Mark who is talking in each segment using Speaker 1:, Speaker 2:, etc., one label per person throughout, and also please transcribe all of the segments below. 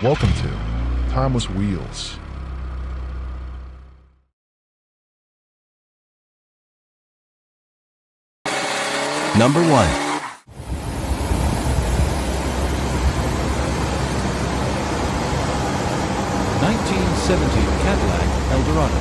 Speaker 1: Welcome to Timeless Wheels.
Speaker 2: Number 1.
Speaker 3: 1970 Cadillac Eldorado.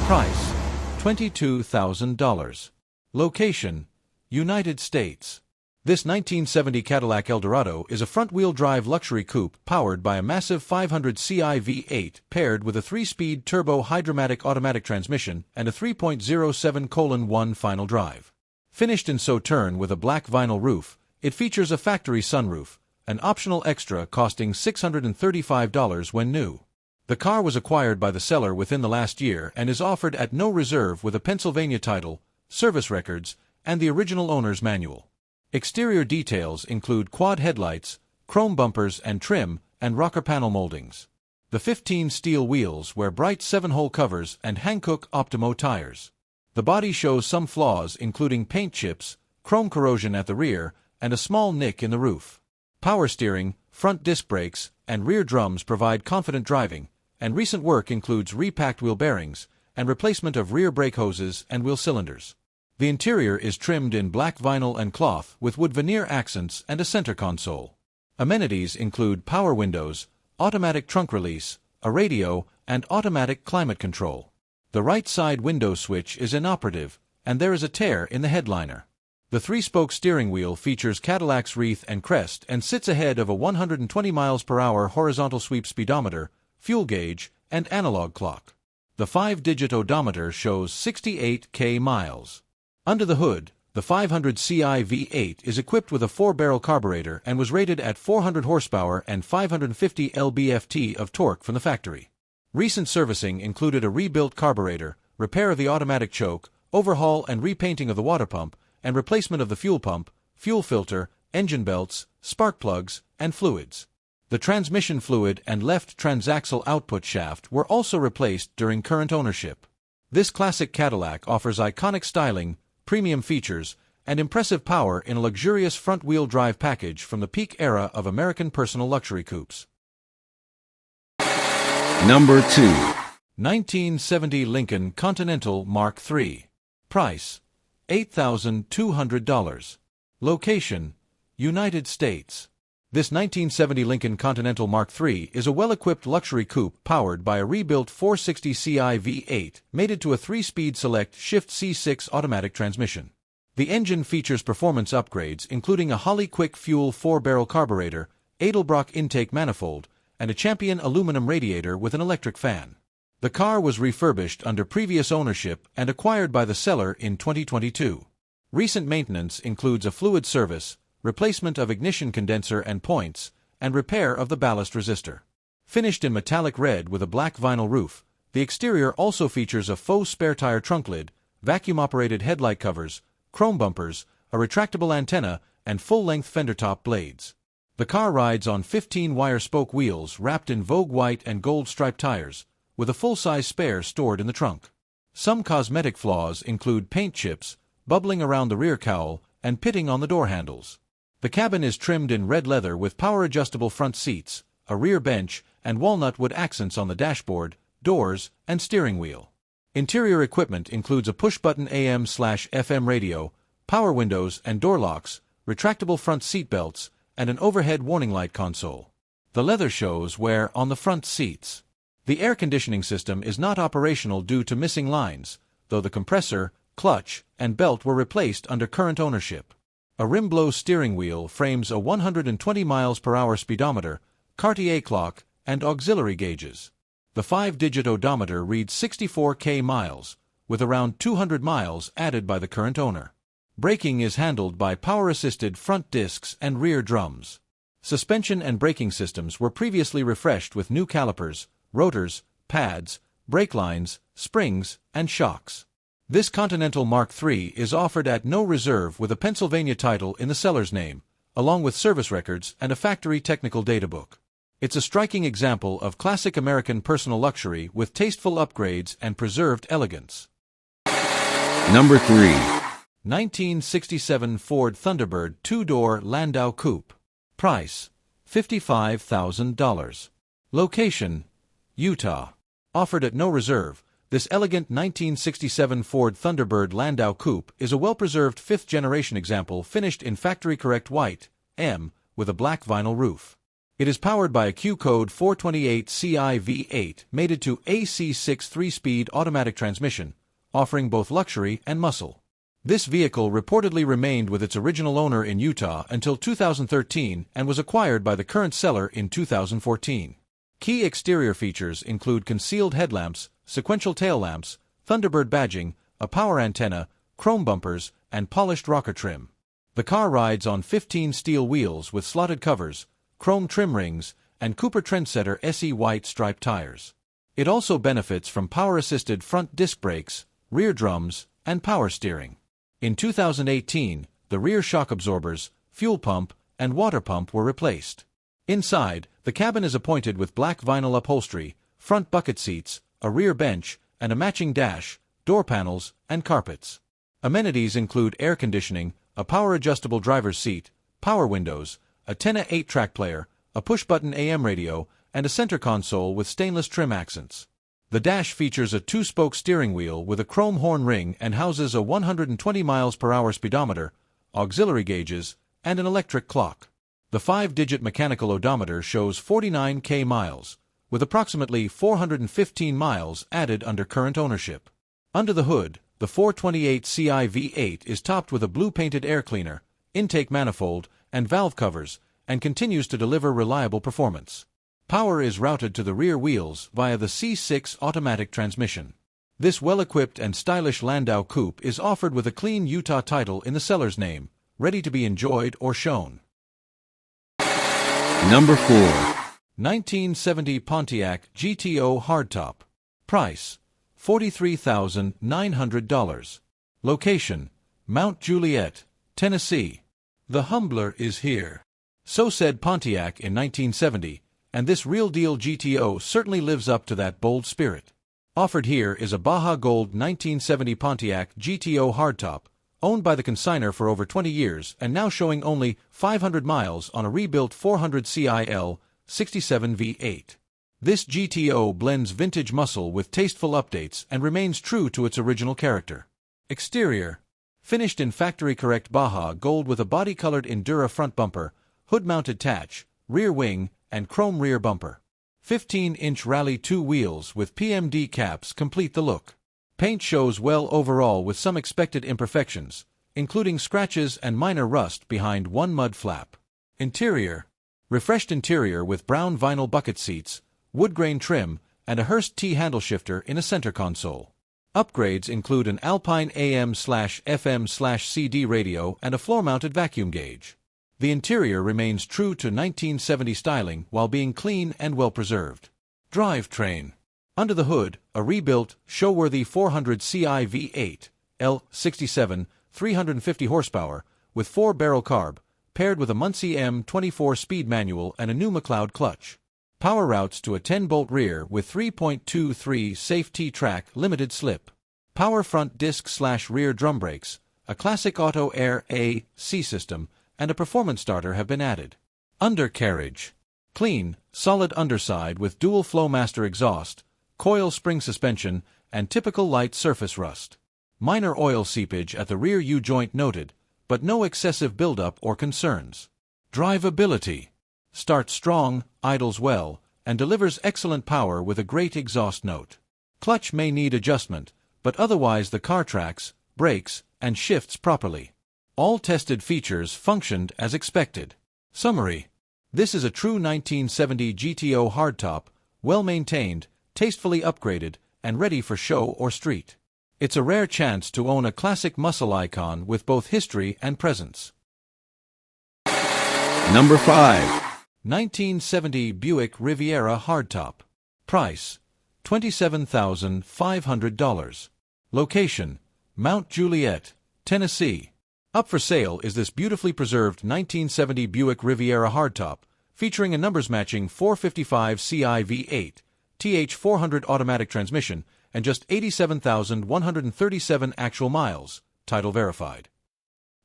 Speaker 3: Price, $22,000. Location, United States. This 1970 Cadillac Eldorado is a front-wheel drive luxury coupe powered by a massive 500 Ci V8 paired with a 3-speed turbo hydromatic automatic transmission and a 3.07:1 final drive. Finished in Sauterne with a black vinyl roof, it features a factory sunroof, an optional extra costing $635 when new. The car was acquired by the seller within the last year and is offered at no reserve with a Pennsylvania title, service records, and the original owner's manual. Exterior details include quad headlights, chrome bumpers and trim, and rocker panel moldings. The 15 steel wheels wear bright 7-hole covers and Hankook Optimo tires. The body shows some flaws including paint chips, chrome corrosion at the rear, and a small nick in the roof. Power steering, front disc brakes, and rear drums provide confident driving, and recent work includes repacked wheel bearings and replacement of rear brake hoses and wheel cylinders. The interior is trimmed in black vinyl and cloth with wood veneer accents and a center console. Amenities include power windows, automatic trunk release, a radio, and automatic climate control. The right side window switch is inoperative, and there is a tear in the headliner. The 3-spoke steering wheel features Cadillac's wreath and crest and sits ahead of a 120 mph horizontal sweep speedometer, fuel gauge, and analog clock. The 5-digit odometer shows 68,000 miles. Under the hood, the 500 Ci V8 is equipped with a 4-barrel carburetor and was rated at 400 horsepower and 550 lb-ft of torque from the factory. Recent servicing included a rebuilt carburetor, repair of the automatic choke, overhaul and repainting of the water pump, and replacement of the fuel pump, fuel filter, engine belts, spark plugs, and fluids. The transmission fluid and left transaxle output shaft were also replaced during current ownership. This classic Cadillac offers iconic styling, premium features, and impressive power in a luxurious front-wheel drive package from the peak era of American personal luxury coupes.
Speaker 2: Number 2.
Speaker 3: 1970 Lincoln Continental Mark III. Price, $8,200. Location, United States. This 1970 Lincoln Continental Mark III is a well-equipped luxury coupe powered by a rebuilt 460 Ci V8 mated to a 3-speed select shift C6 automatic transmission. The engine features performance upgrades including a Holley Quick Fuel 4-barrel carburetor, Edelbrock intake manifold, and a Champion aluminum radiator with an electric fan. The car was refurbished under previous ownership and acquired by the seller in 2022. Recent maintenance includes a fluid service, replacement of ignition condenser and points, and repair of the ballast resistor. Finished in metallic red with a black vinyl roof, the exterior also features a faux spare tire trunk lid, vacuum-operated headlight covers, chrome bumpers, a retractable antenna, and full-length fender top blades. The car rides on 15-wire spoke wheels wrapped in Vogue white and gold striped tires, with a full-size spare stored in the trunk. Some cosmetic flaws include paint chips, bubbling around the rear cowl, and pitting on the door handles. The cabin is trimmed in red leather with power-adjustable front seats, a rear bench, and walnut wood accents on the dashboard, doors, and steering wheel. Interior equipment includes a push-button AM/FM radio, power windows and door locks, retractable front seat belts, and an overhead warning light console. The leather shows wear on the front seats. The air conditioning system is not operational due to missing lines, though the compressor, clutch, and belt were replaced under current ownership. A rim-blow steering wheel frames a 120 mph speedometer, Cartier clock, and auxiliary gauges. The 5-digit odometer reads 64,000 miles, with around 200 miles added by the current owner. Braking is handled by power-assisted front discs and rear drums. Suspension and braking systems were previously refreshed with new calipers, rotors, pads, brake lines, springs, and shocks. This Continental Mark III is offered at no reserve with a Pennsylvania title in the seller's name, along with service records and a factory technical data book. It's a striking example of classic American personal luxury with tasteful upgrades and preserved elegance.
Speaker 2: Number 3.
Speaker 3: 1967 Ford Thunderbird 2-door Landau Coupe. Price, $55,000. Location: Utah. Offered at no reserve, this elegant 1967 Ford Thunderbird Landau Coupe is a well-preserved fifth-generation example finished in factory-correct white, M, with a black vinyl roof. It is powered by a Q-Code 428 CI V8 mated to AC6 3-speed automatic transmission, offering both luxury and muscle. This vehicle reportedly remained with its original owner in Utah until 2013 and was acquired by the current seller in 2014. Key exterior features include concealed headlamps, sequential tail lamps, Thunderbird badging, a power antenna, chrome bumpers, and polished rocker trim. The car rides on 15 steel wheels with slotted covers, chrome trim rings, and Cooper Trendsetter SE white striped tires. It also benefits from power-assisted front disc brakes, rear drums, and power steering. In 2018, the rear shock absorbers, fuel pump, and water pump were replaced. Inside, the cabin is appointed with black vinyl upholstery, front bucket seats, a rear bench, and a matching dash, door panels, and carpets. Amenities include air conditioning, a power-adjustable driver's seat, power windows, a 10 8-track player, a push-button AM radio, and a center console with stainless trim accents. The dash features a 2-spoke steering wheel with a chrome horn ring and houses a 120 mph speedometer, auxiliary gauges, and an electric clock. The 5-digit mechanical odometer shows 49,000 miles, with approximately 415 miles added under current ownership. Under the hood, the 428 CI V8 is topped with a blue-painted air cleaner, intake manifold, and valve covers, and continues to deliver reliable performance. Power is routed to the rear wheels via the C6 automatic transmission. This well-equipped and stylish Landau Coupe is offered with a clean Utah title in the seller's name, ready to be enjoyed or shown.
Speaker 2: Number 4.
Speaker 3: 1970 Pontiac GTO Hardtop. Price: $43,900. Location: Mount Juliet, Tennessee. The Humbler is here. So said Pontiac in 1970, and this real-deal GTO certainly lives up to that bold spirit. Offered here is a Baja Gold 1970 Pontiac GTO Hardtop, owned by the consignor for over 20 years and now showing only 500 miles on a rebuilt 400 CIL 67 V8. This GTO blends vintage muscle with tasteful updates and remains true to its original character. Exterior: finished in factory-correct Baja Gold with a body-colored Endura front bumper, hood-mounted tatch, rear wing, and chrome rear bumper. 15-inch Rally 2 wheels with PMD caps complete the look. Paint shows well overall with some expected imperfections, including scratches and minor rust behind one mud flap. Interior: refreshed interior with brown vinyl bucket seats, wood grain trim, and a Hurst T handle shifter in a center console. Upgrades include an Alpine AM/FM/CD radio and a floor-mounted vacuum gauge. The interior remains true to 1970 styling while being clean and well-preserved. Drivetrain: under the hood, a rebuilt, show-worthy 400 CI V8, L67, 350 horsepower, with 4-barrel carb, paired with a Muncie M24 speed manual and a new McLeod clutch. Power routes to a 10-bolt rear with 3.23 safe T-track limited slip. Power front disc/rear drum brakes, a classic auto air AC system, and a performance starter have been added. Undercarriage: clean, solid underside with dual Flowmaster exhaust, coil spring suspension, and typical light surface rust. Minor oil seepage at the rear U-joint noted, but no excessive buildup or concerns. Drivability: starts strong, idles well, and delivers excellent power with a great exhaust note. Clutch may need adjustment, but otherwise the car tracks, brakes, and shifts properly. All tested features functioned as expected. Summary: this is a true 1970 GTO hardtop, well-maintained, tastefully upgraded, and ready for show or street. It's a rare chance to own a classic muscle icon with both history and presence.
Speaker 2: Number 5.
Speaker 3: 1970 Buick Riviera Hardtop. Price: $27,500. Location: Mount Juliet, Tennessee. Up for sale is this beautifully preserved 1970 Buick Riviera Hardtop, featuring a numbers-matching 455 CI V8, TH400 automatic transmission, and just 87,137 actual miles, title verified.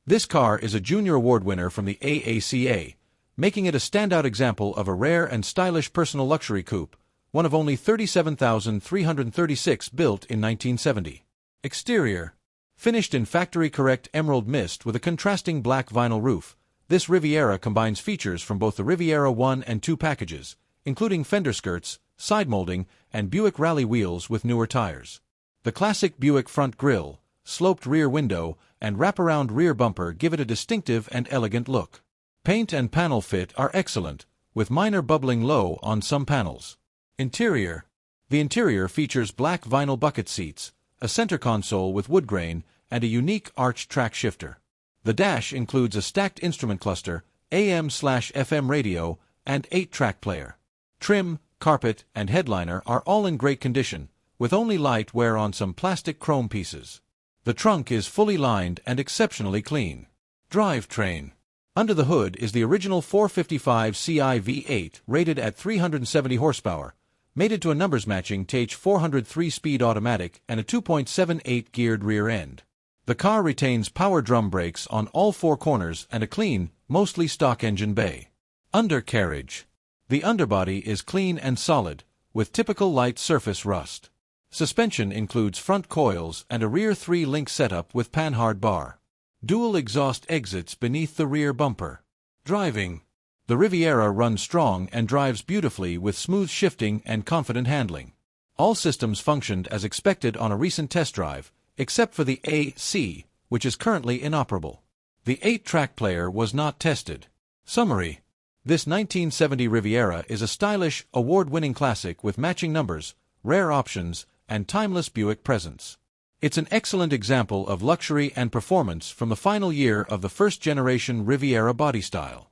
Speaker 3: This car is a Junior Award winner from the AACA, making it a standout example of a rare and stylish personal luxury coupe, one of only 37,336 built in 1970. Exterior. Finished in factory-correct emerald mist with a contrasting black vinyl roof, this Riviera combines features from both the Riviera 1 and 2 packages, including fender skirts, side molding, and Buick Rally wheels with newer tires. The classic Buick front grille, sloped rear window, and wraparound rear bumper give it a distinctive and elegant look. Paint and panel fit are excellent, with minor bubbling low on some panels. Interior. The interior features black vinyl bucket seats, a center console with wood grain, and a unique arch track shifter. The dash includes a stacked instrument cluster, AM/FM radio, and 8-track player. Trim, carpet, and headliner are all in great condition, with only light wear on some plastic chrome pieces. The trunk is fully lined and exceptionally clean. Drivetrain. Under the hood is the original 455 Ci V8 rated at 370 horsepower, mated to a numbers-matching TH 403-speed automatic and a 2.78 geared rear end. The car retains power drum brakes on all 4 corners and a clean, mostly stock engine bay. Undercarriage. The underbody is clean and solid, with typical light surface rust. Suspension includes front coils and a rear 3-link setup with panhard bar. Dual exhaust exits beneath the rear bumper. Driving. The Riviera runs strong and drives beautifully with smooth shifting and confident handling. All systems functioned as expected on a recent test drive, except for the AC, which is currently inoperable. The 8-track player was not tested. Summary. This 1970 Riviera is a stylish, award-winning classic with matching numbers, rare options, and timeless Buick presence. It's an excellent example of luxury and performance from the final year of the first-generation Riviera body style.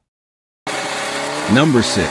Speaker 2: Number 6.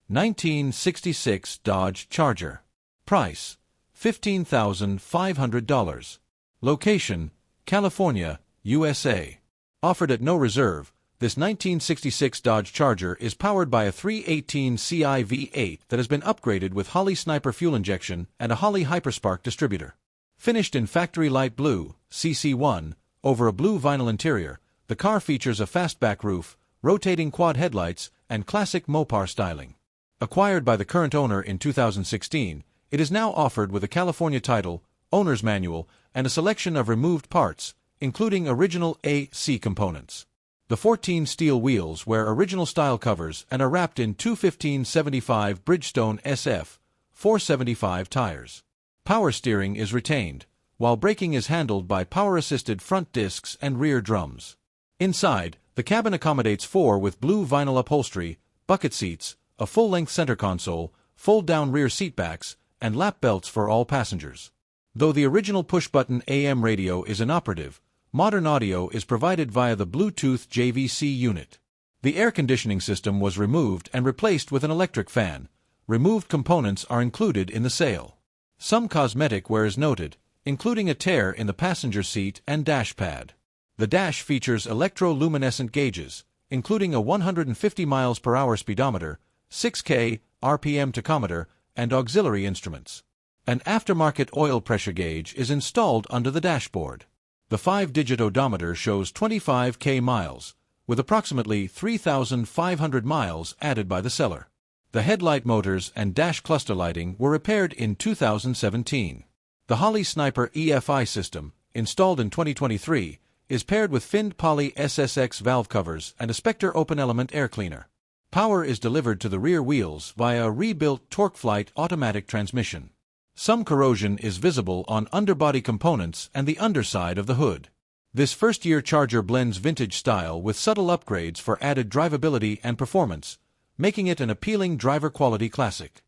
Speaker 3: 1966 Dodge Charger. Price: $15,500. Location: California, USA. Offered at no reserve, this 1966 Dodge Charger is powered by a 318 Ci V8 that has been upgraded with Holley Sniper fuel injection and a Holley Hyperspark distributor. Finished in factory light blue, CC1, over a blue vinyl interior, the car features a fastback roof, rotating quad headlights, and classic Mopar styling. Acquired by the current owner in 2016, it is now offered with a California title, owner's manual, and a selection of removed parts, including original AC components. The 14 steel wheels wear original style covers and are wrapped in 215/75 Bridgestone SF 475 tires. Power steering is retained, while braking is handled by power-assisted front discs and rear drums. Inside, the cabin accommodates 4 with blue vinyl upholstery, bucket seats, a full-length center console, fold-down rear seatbacks, and lap belts for all passengers. Though the original push-button AM radio is inoperative, modern audio is provided via the Bluetooth JVC unit. The air conditioning system was removed and replaced with an electric fan. Removed components are included in the sale. Some cosmetic wear is noted, including a tear in the passenger seat and dash pad. The dash features electroluminescent gauges, including a 150 mph speedometer, 6K RPM tachometer, and auxiliary instruments. An aftermarket oil pressure gauge is installed under the dashboard. The 5-digit odometer shows 25K miles, with approximately 3,500 miles added by the seller. The headlight motors and dash cluster lighting were repaired in 2017. The Holley Sniper EFI system, installed in 2023, is paired with finned poly SSX valve covers and a Spectre open element air cleaner. Power is delivered to the rear wheels via a rebuilt TorqueFlite automatic transmission. Some corrosion is visible on underbody components and the underside of the hood. This first-year Charger blends vintage style with subtle upgrades for added drivability and performance, making it an appealing driver-quality classic.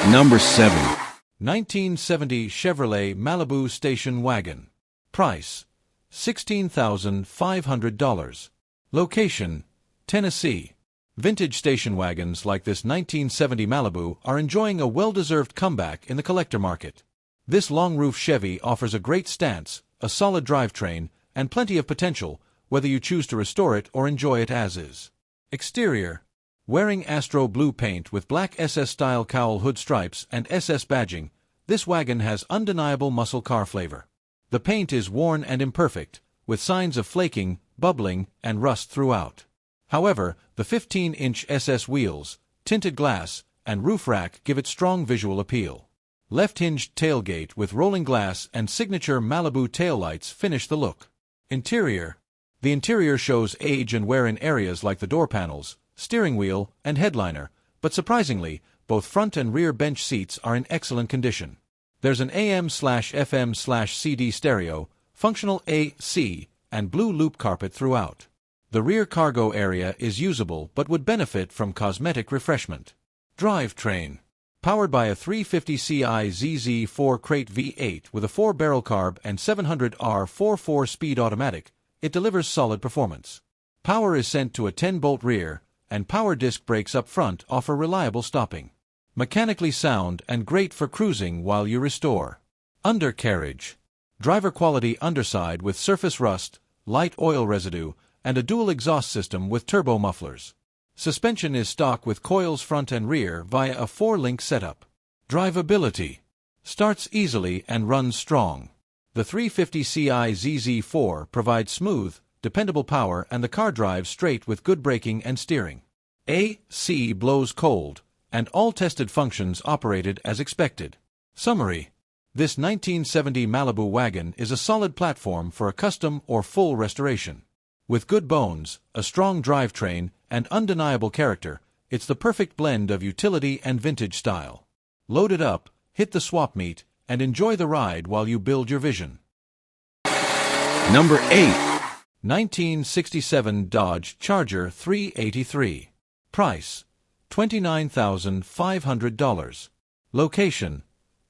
Speaker 2: Number 7.
Speaker 3: 1970 Chevrolet Malibu Station Wagon. Price: $16,500. Location: Tennessee. Vintage station wagons like this 1970 Malibu are enjoying a well-deserved comeback in the collector market. This long-roof Chevy offers a great stance, a solid drivetrain, and plenty of potential, whether you choose to restore it or enjoy it as is. Exterior: wearing Astro blue paint with black SS-style cowl hood stripes and SS badging, this wagon has undeniable muscle car flavor. The paint is worn and imperfect, with signs of flaking, bubbling, and rust throughout. However, the 15-inch SS wheels, tinted glass, and roof rack give it strong visual appeal. Left-hinged tailgate with rolling glass and signature Malibu taillights finish the look. Interior. The interior shows age and wear in areas like the door panels, steering wheel, and headliner, but surprisingly, both front and rear bench seats are in excellent condition. There's an AM/FM/CD stereo, functional AC, and blue loop carpet throughout. The rear cargo area is usable but would benefit from cosmetic refreshment. Drivetrain. Powered by a 350ci ZZ4 crate V8 with a 4-barrel carb and 700R 4-speed automatic, it delivers solid performance. Power is sent to a 10-bolt rear, and power disc brakes up front offer reliable stopping. Mechanically sound and great for cruising while you restore. Undercarriage. Driver quality underside with surface rust, light oil residue, and a dual exhaust system with turbo mufflers. Suspension is stock with coils front and rear via a 4-link setup. Drivability. Starts easily and runs strong. The 350ci ZZ4 provides smooth, dependable power, and the car drives straight with good braking and steering. AC blows cold, and all tested functions operated as expected. Summary. This 1970 Malibu wagon is a solid platform for a custom or full restoration. With good bones, a strong drivetrain, and undeniable character, it's the perfect blend of utility and vintage style. Load it up, hit the swap meet, and enjoy the ride while you build your vision.
Speaker 2: Number 8.
Speaker 3: 1967 Dodge Charger 383. Price: $29,500. Location: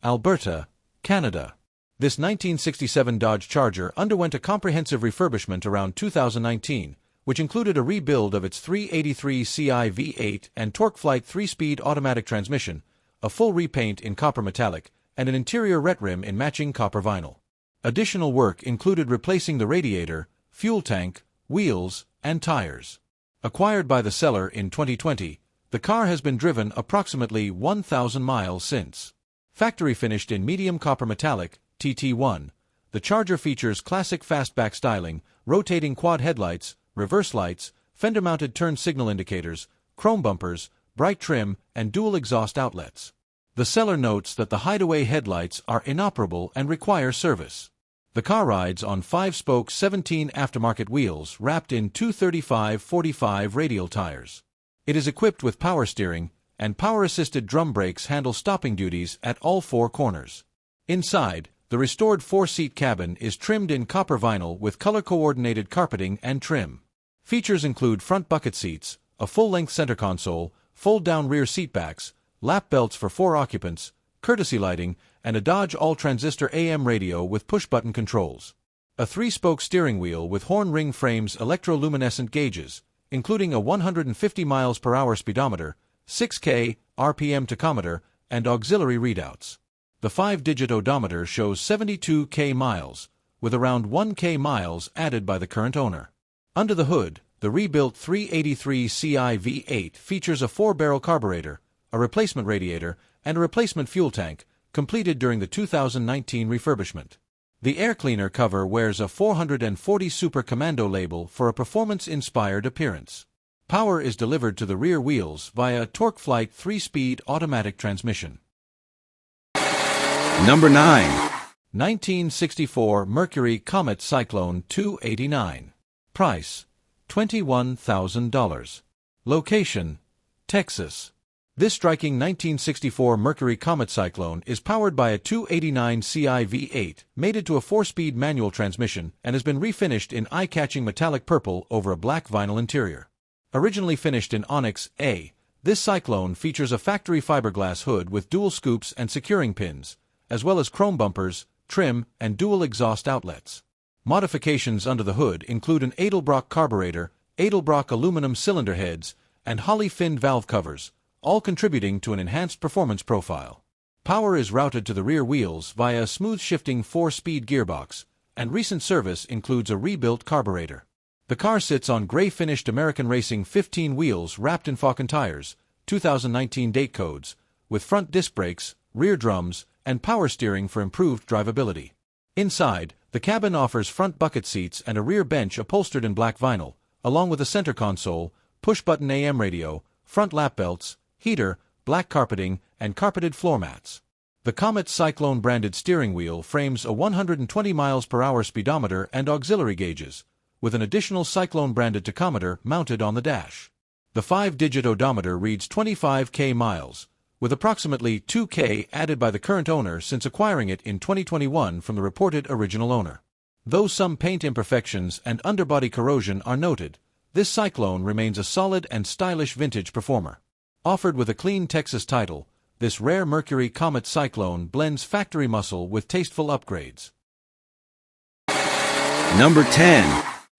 Speaker 3: Alberta, Canada. This 1967 Dodge Charger underwent a comprehensive refurbishment around 2019, which included a rebuild of its 383ci V8 and TorqueFlite 3-speed automatic transmission, a full repaint in copper metallic, and an interior ret rim in matching copper vinyl. Additional work included replacing the radiator, fuel tank, wheels, and tires. Acquired by the seller in 2020, the car has been driven approximately 1,000 miles since. Factory finished in medium copper metallic, TT1, the Charger features classic fastback styling, rotating quad headlights, reverse lights, fender-mounted turn signal indicators, chrome bumpers, bright trim, and dual exhaust outlets. The seller notes that the hideaway headlights are inoperable and require service. The car rides on 5-spoke 17 aftermarket wheels wrapped in 235/45 radial tires. It is equipped with power steering, and power-assisted drum brakes handle stopping duties at all 4 corners. Inside, the restored 4-seat cabin is trimmed in copper vinyl with color-coordinated carpeting and trim. Features include front bucket seats, a full-length center console, fold-down rear seatbacks, lap belts for 4 occupants, courtesy lighting, and a Dodge all-transistor AM radio with push-button controls. A 3-spoke steering wheel with horn ring frames, electroluminescent gauges, including a 150 mph speedometer, 6K RPM tachometer, and auxiliary readouts. The 5-digit odometer shows 72K miles, with around 1K miles added by the current owner. Under the hood, the rebuilt 383ci V8 features a 4-barrel carburetor, a replacement radiator, and a replacement fuel tank, completed during the 2019 refurbishment. The air cleaner cover wears a 440 Super Commando label for a performance-inspired appearance. Power is delivered to the rear wheels via a TorqueFlite 3-speed automatic transmission.
Speaker 2: Number 9.
Speaker 3: 1964 Mercury Comet Cyclone 289. Price: $21,000. Location: Texas. This striking 1964 Mercury Comet Cyclone is powered by a 289ci V8, mated to a 4-speed manual transmission, and has been refinished in eye-catching metallic purple over a black vinyl interior. Originally finished in Onyx A, this Cyclone features a factory fiberglass hood with dual scoops and securing pins, as well as chrome bumpers, trim, and dual exhaust outlets. Modifications under the hood include an Edelbrock carburetor, Edelbrock aluminum cylinder heads, and Holley finned valve covers, all contributing to an enhanced performance profile. Power is routed to the rear wheels via a smooth-shifting 4-speed gearbox, and recent service includes a rebuilt carburetor. The car sits on gray-finished American Racing 15 wheels wrapped in Falken tires, 2019 date codes, with front disc brakes, rear drums, and power steering for improved drivability. Inside, the cabin offers front bucket seats and a rear bench upholstered in black vinyl, along with a center console, push-button AM radio, front lap belts, heater, black carpeting, and carpeted floor mats. The Comet Cyclone branded steering wheel frames a 120 miles per hour speedometer and auxiliary gauges, with an additional Cyclone branded tachometer mounted on the dash. The 5-digit odometer reads 25k miles, with approximately 2k added by the current owner since acquiring it in 2021 from the reported original owner. Though some paint imperfections and underbody corrosion are noted, this Cyclone remains a solid and stylish vintage performer. Offered with a clean Texas title, this rare Mercury Comet Cyclone blends factory muscle with tasteful upgrades.
Speaker 2: Number 10.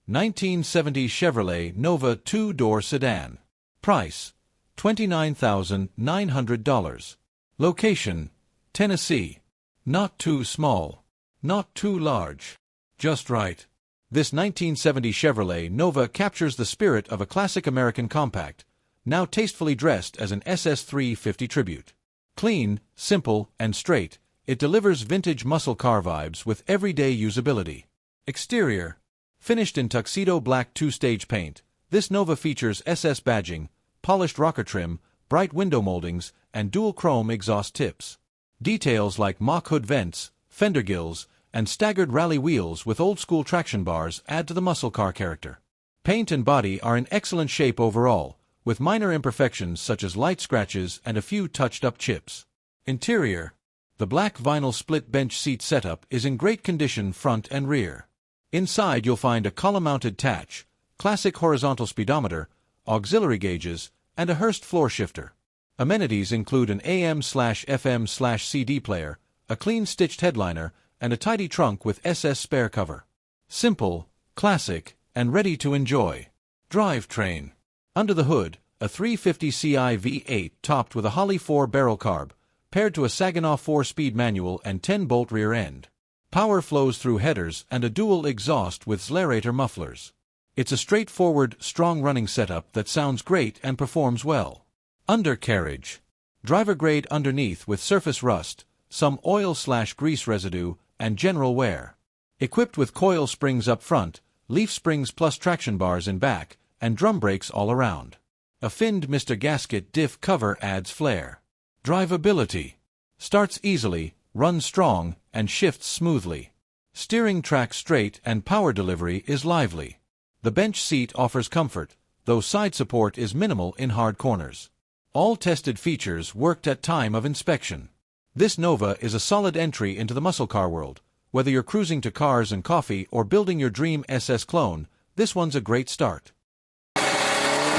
Speaker 3: 1970 Chevrolet Nova 2-door sedan. Price, $29,900. Location, Tennessee. Not too small, not too large, just right. This 1970 Chevrolet Nova captures the spirit of a classic American compact, now tastefully dressed as an SS350 tribute. Clean, simple, and straight, it delivers vintage muscle car vibes with everyday usability. Exterior. Finished in tuxedo black 2-stage paint, this Nova features SS badging, polished rocker trim, bright window moldings, and dual chrome exhaust tips. Details like mock hood vents, fender gills, and staggered rally wheels with old-school traction bars add to the muscle car character. Paint and body are in excellent shape overall, with minor imperfections such as light scratches and a few touched-up chips. Interior. The black vinyl split bench seat setup is in great condition front and rear. Inside you'll find a column-mounted tatch, classic horizontal speedometer, auxiliary gauges, and a Hurst floor shifter. Amenities include an AM/FM/CD player, a clean stitched headliner, and a tidy trunk with SS spare cover. Simple, classic, and ready to enjoy. Drivetrain. Under the hood, a 350 Ci V8 topped with a Holley 4 barrel carb, paired to a Saginaw 4-speed manual and 10-bolt rear end. Power flows through headers and a dual exhaust with Slarator mufflers. It's a straightforward, strong-running setup that sounds great and performs well. Undercarriage. Driver grade underneath with surface rust, some oil/grease residue, and general wear. Equipped with coil springs up front, leaf springs plus traction bars in back, and drum brakes all around. A finned Mr. Gasket diff cover adds flair. Drivability. Starts easily, runs strong, and shifts smoothly. Steering tracks straight and power delivery is lively. The bench seat offers comfort, though side support is minimal in hard corners. All tested features worked at time of inspection. This Nova is a solid entry into the muscle car world. Whether you're cruising to cars and coffee or building your dream SS clone, this one's a great start.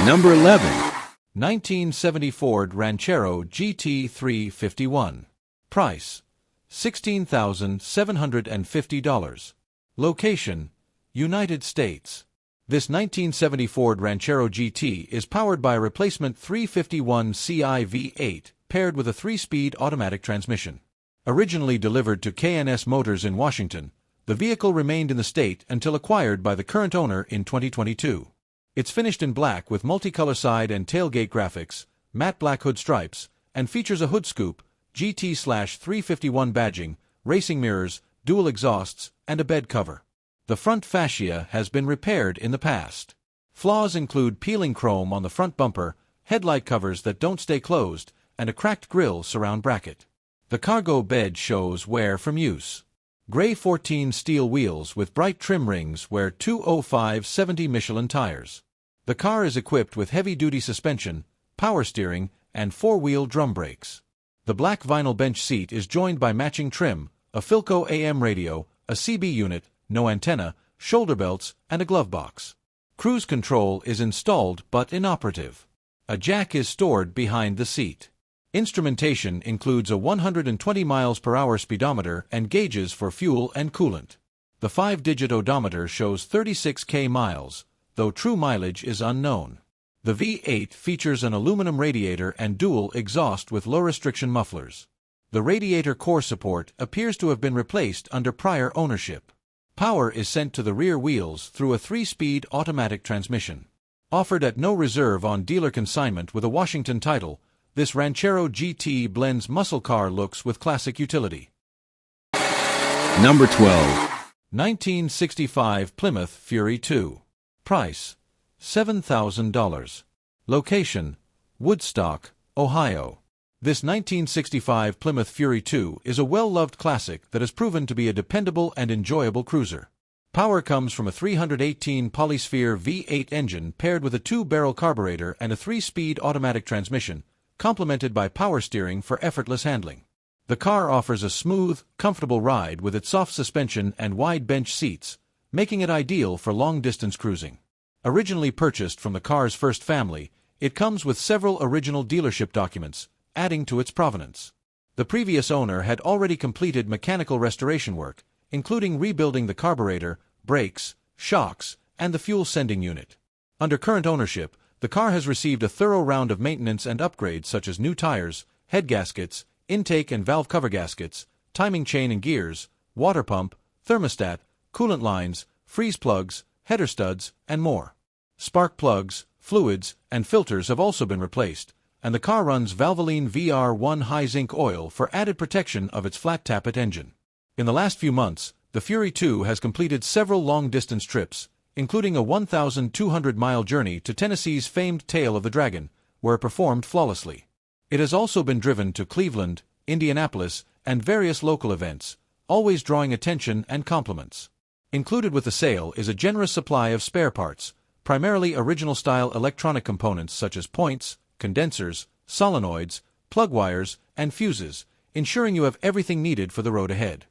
Speaker 2: Number 11.
Speaker 3: 1970 Ford Ranchero GT 351. Price, $16,750. Location, United States. This 1970 Ford Ranchero GT is powered by a replacement 351 Ci V8 paired with a 3-speed automatic transmission. Originally delivered to K&S Motors in Washington, the vehicle remained in the state until acquired by the current owner in 2022. It's finished in black with multicolor side and tailgate graphics, matte black hood stripes, and features a hood scoop, GT/351 badging, racing mirrors, dual exhausts, and a bed cover. The front fascia has been repaired in the past. Flaws include peeling chrome on the front bumper, headlight covers that don't stay closed, and a cracked grille surround bracket. The cargo bed shows wear from use. Gray 14 steel wheels with bright trim rings wear 205/70 Michelin tires. The car is equipped with heavy-duty suspension, power steering, and 4-wheel drum brakes. The black vinyl bench seat is joined by matching trim, a Philco AM radio, a CB unit, no antenna, shoulder belts, and a glove box. Cruise control is installed but inoperative. A jack is stored behind the seat. Instrumentation includes a 120 miles per hour speedometer and gauges for fuel and coolant. The 5-digit odometer shows 36k miles, though true mileage is unknown. The V8 features an aluminum radiator and dual exhaust with low-restriction mufflers. The radiator core support appears to have been replaced under prior ownership. Power is sent to the rear wheels through a 3-speed automatic transmission. Offered at no reserve on dealer consignment with a Washington title, this Ranchero GT blends muscle car looks with classic utility.
Speaker 2: Number 12.
Speaker 3: 1965 Plymouth Fury 2. Price, $7,000. Location: Woodstock, Ohio. This 1965 Plymouth Fury 2 is a well-loved classic that has proven to be a dependable and enjoyable cruiser. Power comes from a 318 Polysphere V8 engine paired with a 2-barrel carburetor and a 3-speed automatic transmission, complemented by power steering for effortless handling. The car offers a smooth, comfortable ride with its soft suspension and wide bench seats, making it ideal for long-distance cruising. Originally purchased from the car's first family, it comes with several original dealership documents, adding to its provenance. The previous owner had already completed mechanical restoration work, including rebuilding the carburetor, brakes, shocks, and the fuel-sending unit. Under current ownership, the car has received a thorough round of maintenance and upgrades such as new tires, head gaskets, intake and valve cover gaskets, timing chain and gears, water pump, thermostat, coolant lines, freeze plugs, header studs, and more. Spark plugs, fluids, and filters have also been replaced, and the car runs Valvoline VR1 high zinc oil for added protection of its flat tappet engine. In the last few months, the Fury 2 has completed several long-distance trips, including a 1,200-mile journey to Tennessee's famed Tail of the Dragon, where it performed flawlessly. It has also been driven to Cleveland, Indianapolis, and various local events, always drawing attention and compliments. Included with the sale is a generous supply of spare parts, primarily original-style electronic components such as points, condensers, solenoids, plug wires, and fuses, ensuring you have everything needed for the road ahead.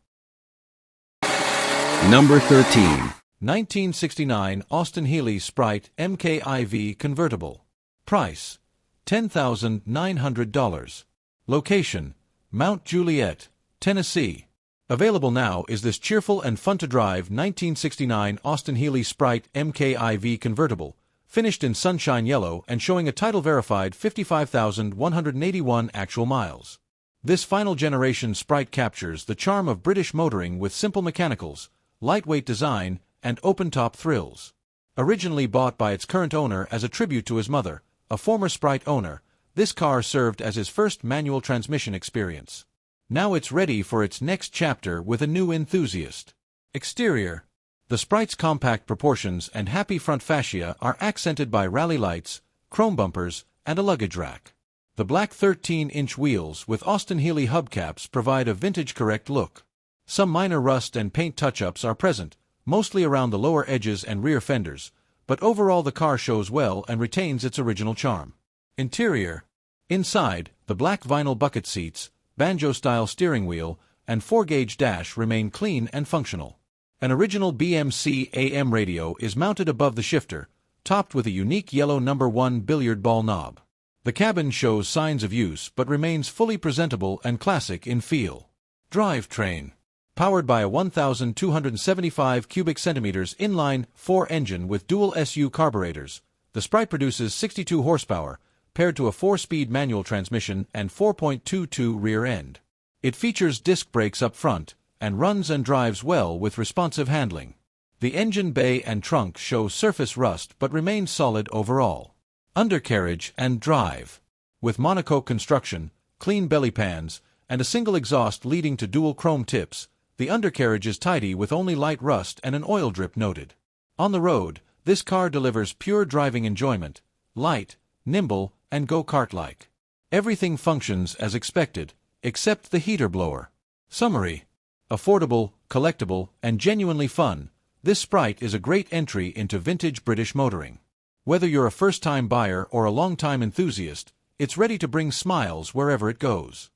Speaker 2: Number 13.
Speaker 3: 1969 Austin Healey Sprite MKIV Convertible. Price: $10,900. Location: Mount Juliet, Tennessee. Available now is this cheerful and fun-to-drive 1969 Austin Healey Sprite MKIV Convertible, finished in sunshine yellow and showing a title-verified 55,181 actual miles. This final-generation Sprite captures the charm of British motoring with simple mechanicals, lightweight design, and open-top thrills. Originally bought by its current owner as a tribute to his mother, a former Sprite owner, this car served as his first manual transmission experience. Now it's ready for its next chapter with a new enthusiast. Exterior: the Sprite's compact proportions and happy front fascia are accented by rally lights, chrome bumpers, and a luggage rack. The black 13-inch wheels with Austin Healey hubcaps provide a vintage-correct look. Some minor rust and paint touch-ups are present, mostly around the lower edges and rear fenders, but overall the car shows well and retains its original charm. Interior: inside, the black vinyl bucket seats, banjo-style steering wheel, and 4-gauge dash remain clean and functional. An original BMC AM radio is mounted above the shifter, topped with a unique yellow No. 1 billiard ball knob. The cabin shows signs of use but remains fully presentable and classic in feel. Drivetrain: powered by a 1,275 cubic centimeters inline 4 engine with dual SU carburetors, the Sprite produces 62 horsepower, paired to a 4-speed manual transmission and 4.22 rear end. It features disc brakes up front, and runs and drives well with responsive handling. The engine bay and trunk show surface rust but remain solid overall. Undercarriage and drive: with monocoque construction, clean belly pans, and a single exhaust leading to dual chrome tips, the undercarriage is tidy with only light rust and an oil drip noted. On the road, this car delivers pure driving enjoyment, light, nimble, and go-kart-like. Everything functions as expected, except the heater blower. Summary: affordable, collectible, and genuinely fun, this Sprite is a great entry into vintage British motoring. Whether you're a first-time buyer or a long-time enthusiast, it's ready to bring smiles wherever it goes.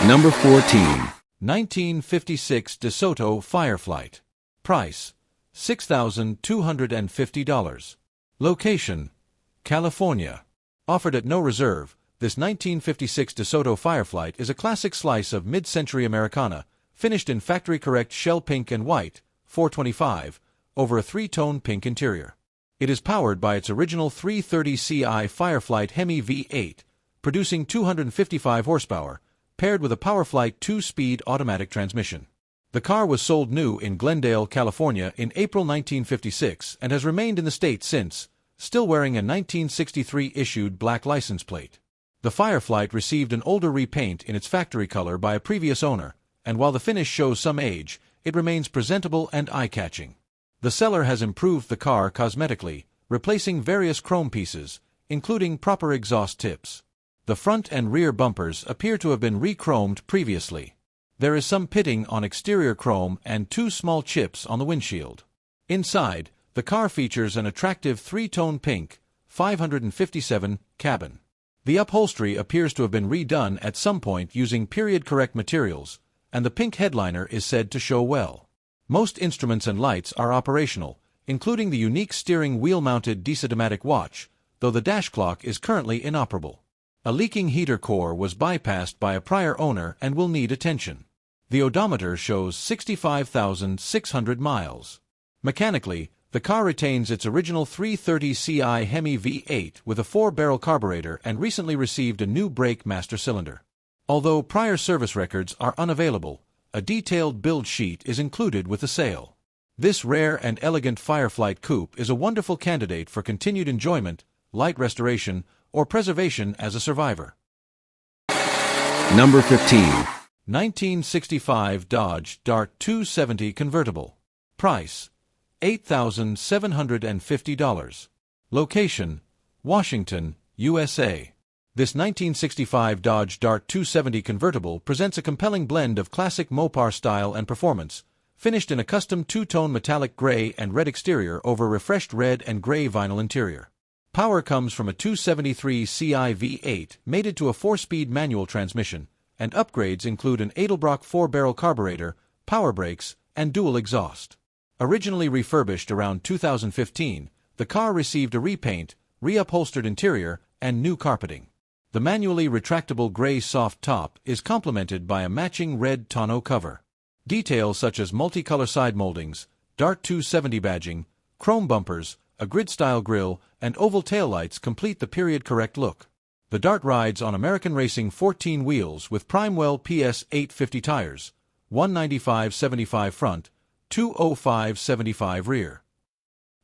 Speaker 2: Number 14.
Speaker 3: 1956 DeSoto Fireflight. Price: $6,250. Location: California. Offered at no reserve, this 1956 DeSoto Fireflight is a classic slice of mid-century Americana, finished in factory-correct shell pink and white, 425, over a 3-tone pink interior. It is powered by its original 330ci Fireflight Hemi V8, producing 255 horsepower, paired with a PowerFlight 2-speed automatic transmission. The car was sold new in Glendale, California in April 1956 and has remained in the state since, still wearing a 1963 issued black license plate. The Fireflight received an older repaint in its factory color by a previous owner, and while the finish shows some age, it remains presentable and eye-catching. The seller has improved the car cosmetically, replacing various chrome pieces, including proper exhaust tips. The front and rear bumpers appear to have been re-chromed previously. There is some pitting on exterior chrome and 2 small chips on the windshield. Inside, the car features an attractive 3-tone pink, 557 cabin. The upholstery appears to have been redone at some point using period-correct materials, and the pink headliner is said to show well. Most instruments and lights are operational, including the unique steering wheel-mounted Decidomatic watch, though the dash clock is currently inoperable. A leaking heater core was bypassed by a prior owner and will need attention. The odometer shows 65,600 miles. Mechanically, the car retains its original 330 Ci Hemi V8 with a 4-barrel carburetor and recently received a new brake master cylinder. Although prior service records are unavailable, a detailed build sheet is included with the sale. This rare and elegant Fireflight coupe is a wonderful candidate for continued enjoyment, light restoration, or preservation as a survivor.
Speaker 2: Number 15.
Speaker 3: 1965 Dodge Dart 270 convertible. Price: $8,750. Location: Washington, USA. This 1965 Dodge Dart 270 convertible presents a compelling blend of classic Mopar style and performance, finished in a custom 2-tone metallic gray and red exterior over refreshed red and gray vinyl interior. Power comes from a 273 Ci V8 mated to a 4-speed manual transmission, and upgrades include an Edelbrock 4-barrel carburetor, power brakes, and dual exhaust. Originally refurbished around 2015, the car received a repaint, reupholstered interior, and new carpeting. The manually retractable gray soft top is complemented by a matching red tonneau cover. Details such as multicolor side moldings, Dart 270 badging, chrome bumpers, a grid-style grille, and oval taillights complete the period-correct look. The Dart rides on American Racing 14 wheels with Primewell PS 850 tires, 195/75 front, 205/75 rear.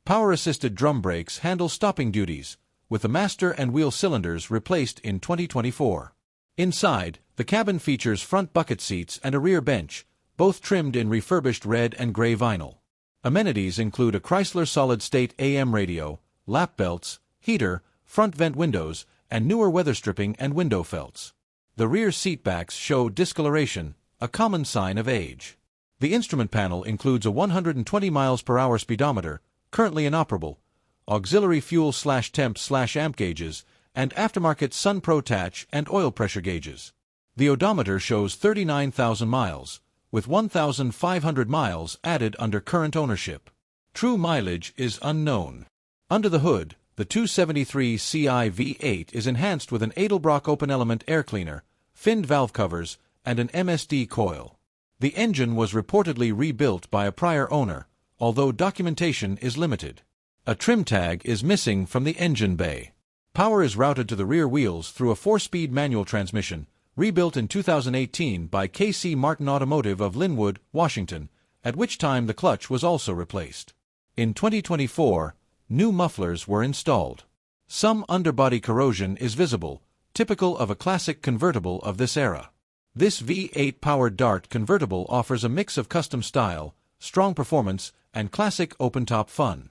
Speaker 3: Power-assisted drum brakes handle stopping duties, with the master and wheel cylinders replaced in 2024. Inside, the cabin features front bucket seats and a rear bench, both trimmed in refurbished red and gray vinyl. Amenities include a Chrysler solid-state AM radio, lap belts, heater, front vent windows, and newer weather stripping and window felts. The rear seatbacks show discoloration, a common sign of age. The instrument panel includes a 120 mph speedometer, currently inoperable, auxiliary fuel/temp/amp gauges, and aftermarket SunPro Touch and oil pressure gauges. The odometer shows 39,000 miles, with 1,500 miles added under current ownership. True mileage is unknown. Under the hood, the 273 Ci V8 is enhanced with an Edelbrock open-element air cleaner, finned valve covers, and an MSD coil. The engine was reportedly rebuilt by a prior owner, although documentation is limited. A trim tag is missing from the engine bay. Power is routed to the rear wheels through a 4-speed manual transmission, rebuilt in 2018 by KC Martin Automotive of Linwood, Washington, at which time the clutch was also replaced. In 2024, new mufflers were installed. Some underbody corrosion is visible, typical of a classic convertible of this era. This V8-powered Dart convertible offers a mix of custom style, strong performance, and classic open-top fun.